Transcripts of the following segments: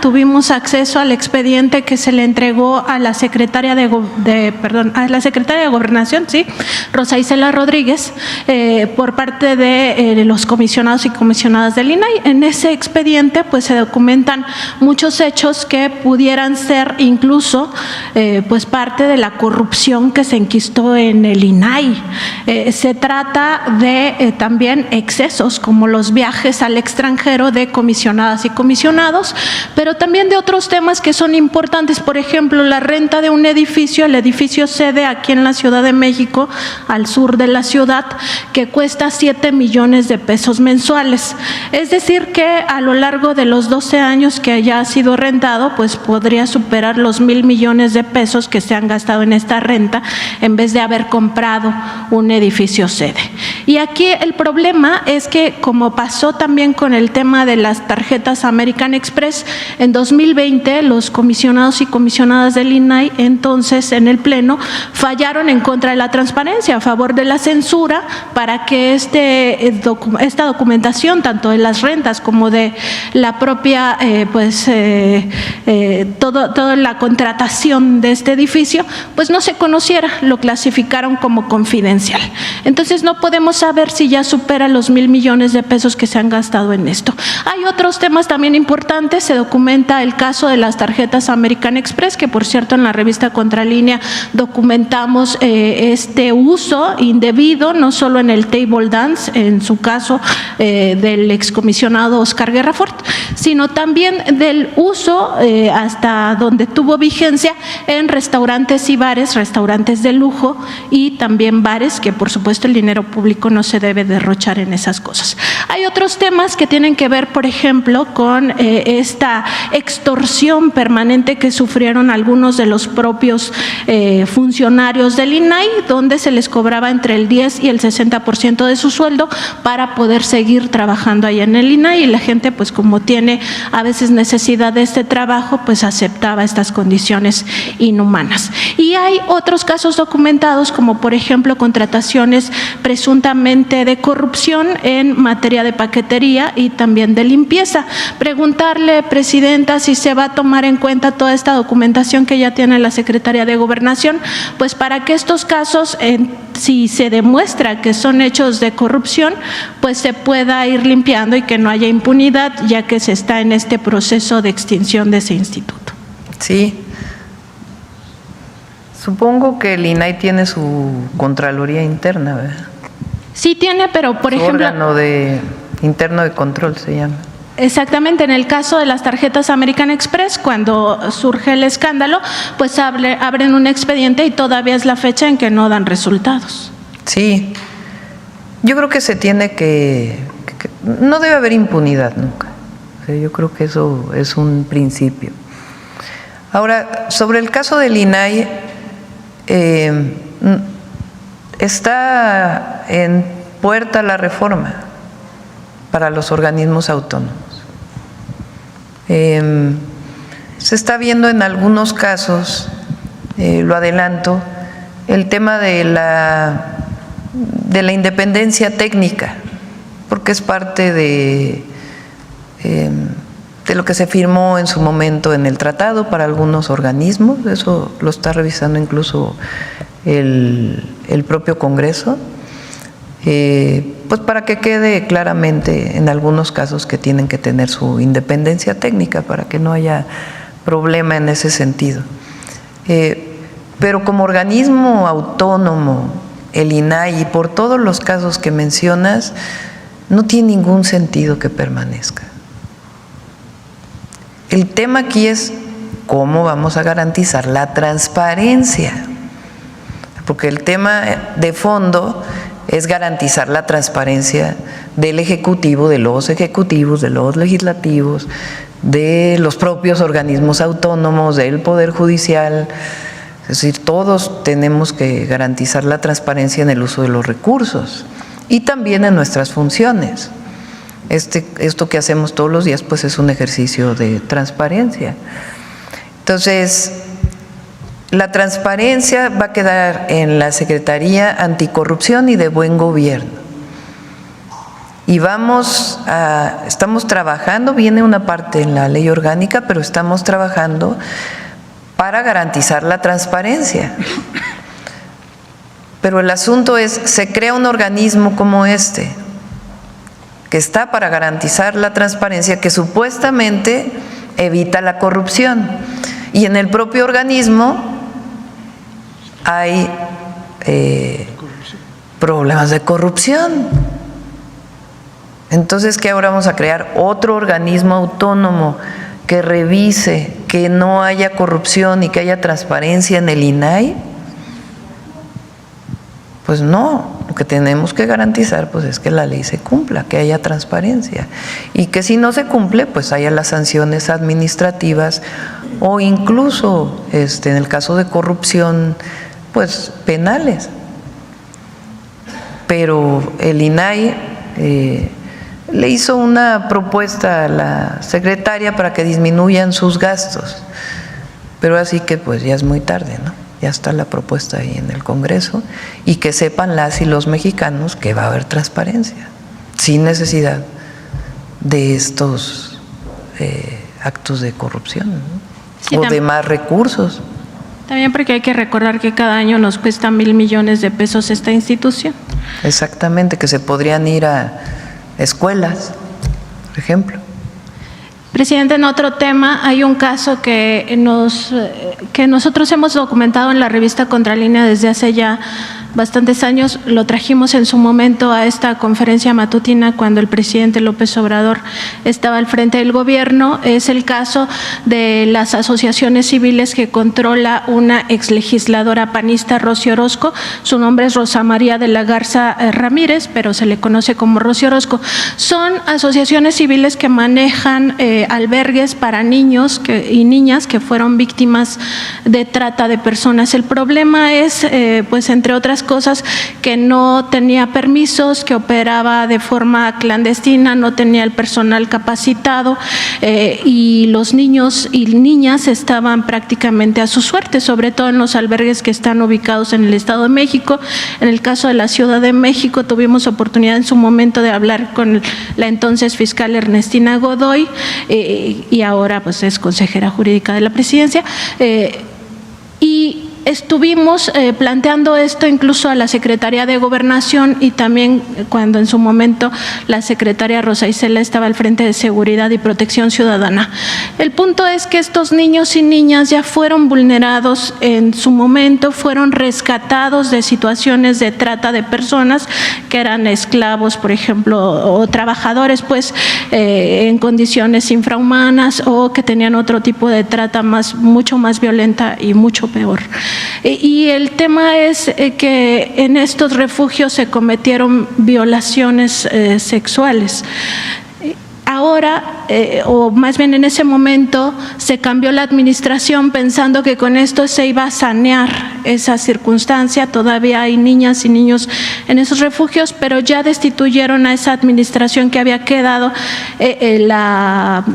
tuvimos acceso al expediente que se le entregó a la secretaria de Gobernación, sí, Rosa Isela Rodríguez, por parte de los comisionados y comisionadas del INAI. En ese expediente pues se documentan muchos hechos que pudieran ser incluso pues parte de la corrupción que se enquistó en el INAI. Se trata de también excesos como los viajes al extranjero de comisionadas y comisionados, pero también de otros temas que son importantes, por ejemplo, la renta de un edificio, el edificio sede aquí en la Ciudad de México, al sur de la ciudad, que cuesta 7 millones de pesos mensuales. Es decir que a lo largo de los 12 años que haya sido rentado, pues podría superar los 1,000 millones de pesos que se han gastado en esta renta en vez de haber comprado un edificio sede. Y aquí el problema es que, como pasó también con el tema de las tarjetas American Express, en 2020 los comisionados y comisionadas del INAI, entonces en el Pleno, fallaron en contra de la transparencia, a favor de la censura, para que esta documentación, tanto de las rentas como de la propia, toda la contratación de este edificio, pues no se conociera, lo clasificaron como confidencial. Entonces no podemos saber si ya supera los 1,000 millones de pesos que se han gastado en esto. Hay otros temas también importantes. Se documenta el caso de las tarjetas American Express, que por cierto en la revista Contralínea documentamos este uso indebido, no solo en el table dance, en su caso del excomisionado Oscar Guerrafort, sino también del uso hasta donde tuvo vigencia en restaurantes y bares, restaurantes de lujo y también bares, que por supuesto el dinero público no se debe derrochar en esas cosas. Hay otros temas que tienen que ver, por ejemplo, con esta extorsión permanente que sufrieron algunos de los propios funcionarios del INAI, donde se les cobraba entre el 10 y el 60% de su sueldo para poder seguir trabajando ahí en el INAI, y la gente, pues como tiene a veces necesidad de este trabajo, pues aceptaba estas condiciones inhumanas. Y hay otros casos documentados, como por ejemplo contrataciones presuntamente de corrupción en materia de paquetería y también de limpieza. Preguntarle, Presidenta, si se va a tomar en cuenta toda esta documentación que ya tiene la Secretaría de Gobernación, pues para que estos casos, si se demuestra que son hechos de corrupción, pues se pueda ir limpiando y que no haya impunidad, ya que se está en este proceso de extinción de ese instituto. Sí. Supongo que el INAI tiene su Contraloría interna, ¿verdad? Sí tiene, pero por ejemplo… Órgano interno de control se llama. Exactamente, en el caso de las tarjetas American Express, cuando surge el escándalo, pues abren un expediente y todavía es la fecha en que no dan resultados. Sí, yo creo que se tiene que no debe haber impunidad nunca. O sea, yo creo que eso es un principio. Ahora, sobre el caso del INAI, está en puerta la reforma para los organismos autónomos. Se está viendo en algunos casos, lo adelanto, el tema de la independencia técnica, porque es parte de lo que se firmó en su momento en el tratado para algunos organismos. Eso lo está revisando incluso el propio Congreso, pues para que quede claramente en algunos casos que tienen que tener su independencia técnica para que no haya problema en ese sentido. Pero como organismo autónomo, el INAI, y por todos los casos que mencionas, no tiene ningún sentido que permanezca. El tema aquí es cómo vamos a garantizar la transparencia, porque el tema de fondo es garantizar la transparencia del Ejecutivo, de los ejecutivos, de los legislativos, de los propios organismos autónomos, del Poder Judicial. Es decir, todos tenemos que garantizar la transparencia en el uso de los recursos y también en nuestras funciones. Esto que hacemos todos los días, pues es un ejercicio de transparencia. Entonces, la transparencia va a quedar en la Secretaría Anticorrupción y de Buen Gobierno. Y estamos trabajando, viene una parte en la ley orgánica, pero estamos trabajando para garantizar la transparencia. Pero el asunto es, se crea un organismo como este, que está para garantizar la transparencia, que supuestamente evita la corrupción. Y en el propio organismo hay problemas de corrupción. Entonces, ¿qué ahora vamos a crear? Otro organismo autónomo que revise que no haya corrupción y que haya transparencia en el INAI. Pues no, lo que tenemos que garantizar pues es que la ley se cumpla, que haya transparencia y que si no se cumple pues haya las sanciones administrativas o incluso en el caso de corrupción pues penales. Pero el INAI le hizo una propuesta a la secretaria para que disminuyan sus gastos, pero así que pues ya es muy tarde, ¿no? Ya está la propuesta ahí en el Congreso y que sepan las y los mexicanos que va a haber transparencia, sin necesidad de estos actos de corrupción, ¿no? Sí, o de más recursos. También porque hay que recordar que cada año nos cuesta 1,000 millones de pesos esta institución. Exactamente, que se podrían ir a escuelas, por ejemplo. Presidente, en otro tema, hay un caso que nosotros hemos documentado en la revista Contralínea desde hace ya bastantes años. Lo trajimos en su momento a esta conferencia matutina cuando el presidente López Obrador estaba al frente del gobierno. Es el caso de las asociaciones civiles que controla una exlegisladora panista, Rosy Orozco. Su nombre es Rosa María de la Garza Ramírez, pero se le conoce como Rosy Orozco. Son asociaciones civiles que manejan albergues para niños y niñas que fueron víctimas de trata de personas. El problema es, pues entre otras cosas, que no tenía permisos, que operaba de forma clandestina, no tenía el personal capacitado y los niños y niñas estaban prácticamente a su suerte, sobre todo en los albergues que están ubicados en el Estado de México. En el caso de la Ciudad de México tuvimos oportunidad en su momento de hablar con la entonces fiscal Ernestina Godoy, y ahora pues es consejera jurídica de la presidencia, y estuvimos planteando esto incluso a la Secretaría de Gobernación y también cuando en su momento la secretaria Rosa Isela estaba al frente de Seguridad y Protección Ciudadana. El punto es que estos niños y niñas ya fueron vulnerados en su momento, fueron rescatados de situaciones de trata de personas que eran esclavos, por ejemplo, o trabajadores pues en condiciones infrahumanas o que tenían otro tipo de trata mucho más violenta y mucho peor. Y el tema es que en estos refugios se cometieron violaciones sexuales. Ahora, o más bien en ese momento, se cambió la administración pensando que con esto se iba a sanear esa circunstancia. Todavía hay niñas y niños en esos refugios, pero ya destituyeron a esa administración que había quedado. La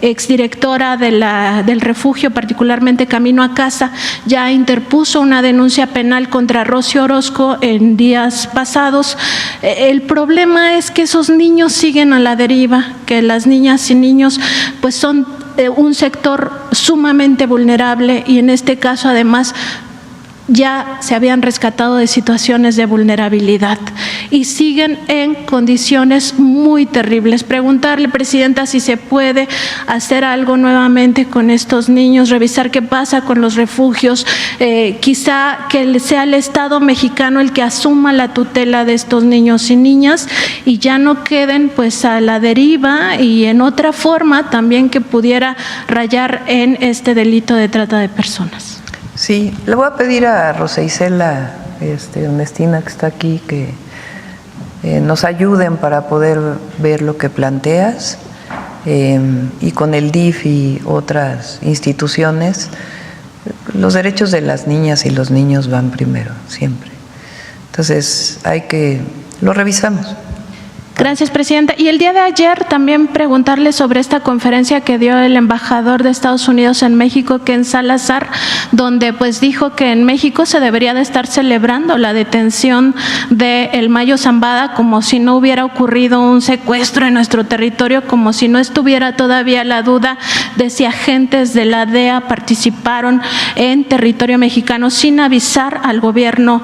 exdirectora del refugio, particularmente Camino a Casa, ya interpuso una denuncia penal contra Rosy Orozco en días pasados. El problema es que esos niños siguen a la deriva, que las niñas y niños pues son un sector sumamente vulnerable y en este caso además ya se habían rescatado de situaciones de vulnerabilidad y siguen en condiciones muy terribles. Preguntarle, Presidenta, si se puede hacer algo nuevamente con estos niños, revisar qué pasa con los refugios, quizá que sea el Estado mexicano el que asuma la tutela de estos niños y niñas y ya no queden pues a la deriva y en otra forma también que pudiera rayar en este delito de trata de personas. Sí, le voy a pedir a Rosa Isela, Ernestina, que está aquí, que nos ayuden para poder ver lo que planteas y con el DIF y otras instituciones, los derechos de las niñas y los niños van primero, siempre. Entonces, lo revisamos. Gracias, Presidenta. Y el día de ayer también preguntarle sobre esta conferencia que dio el embajador de Estados Unidos en México, Ken Salazar, donde pues dijo que en México se debería de estar celebrando la detención de el Mayo Zambada como si no hubiera ocurrido un secuestro en nuestro territorio, como si no estuviera todavía la duda de si agentes de la DEA participaron en territorio mexicano sin avisar al gobierno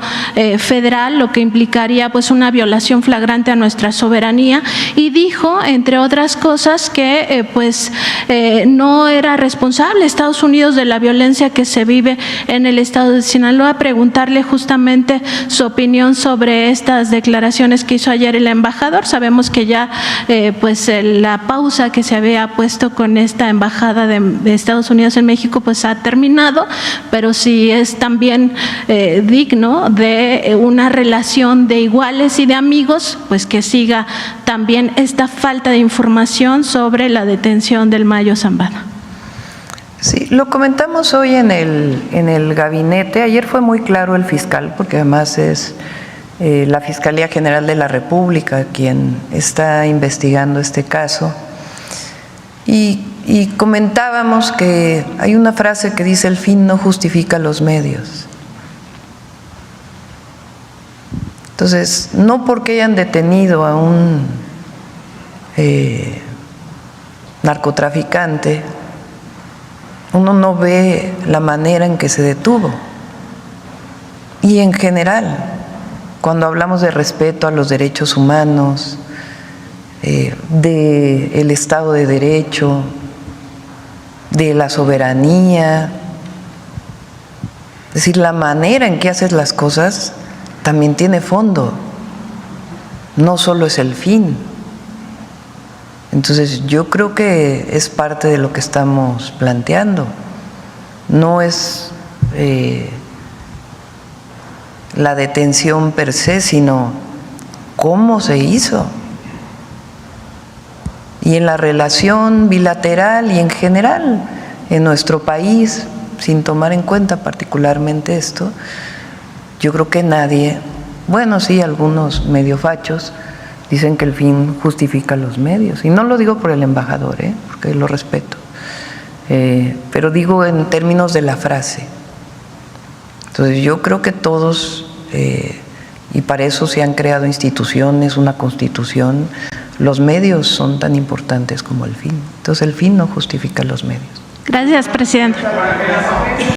federal, lo que implicaría pues una violación flagrante a nuestra soberanía. Y dijo, entre otras cosas, que no era responsable Estados Unidos de la violencia que se vive en el estado de Sinaloa. Preguntarle justamente su opinión sobre estas declaraciones que hizo ayer el embajador. Sabemos que ya la pausa que se había puesto con esta embajada de Estados Unidos en México pues ha terminado, pero sí es también digno de una relación de iguales y de amigos, pues que siga también esta falta de información sobre la detención del Mayo Zambada. Sí, lo comentamos hoy en el gabinete. Ayer fue muy claro el fiscal, porque además es la Fiscalía General de la República quien está investigando este caso. Y comentábamos que hay una frase que dice: el fin no justifica los medios. Entonces, no porque hayan detenido a un narcotraficante, uno no ve la manera en que se detuvo. Y en general, cuando hablamos de respeto a los derechos humanos, del Estado de Derecho, de la soberanía, es decir, la manera en que haces las cosas también tiene fondo, no solo es el fin. Entonces yo creo que es parte de lo que estamos planteando, no es la detención per se, sino cómo se hizo. Y en la relación bilateral y en general en nuestro país, sin tomar en cuenta particularmente esto, yo creo que nadie, bueno, sí, algunos medio fachos dicen que el fin justifica los medios. Y no lo digo por el embajador, porque lo respeto, pero digo en términos de la frase. Entonces yo creo que todos, y para eso se han creado instituciones, una constitución, los medios son tan importantes como el fin. Entonces el fin no justifica los medios. Gracias, Presidenta.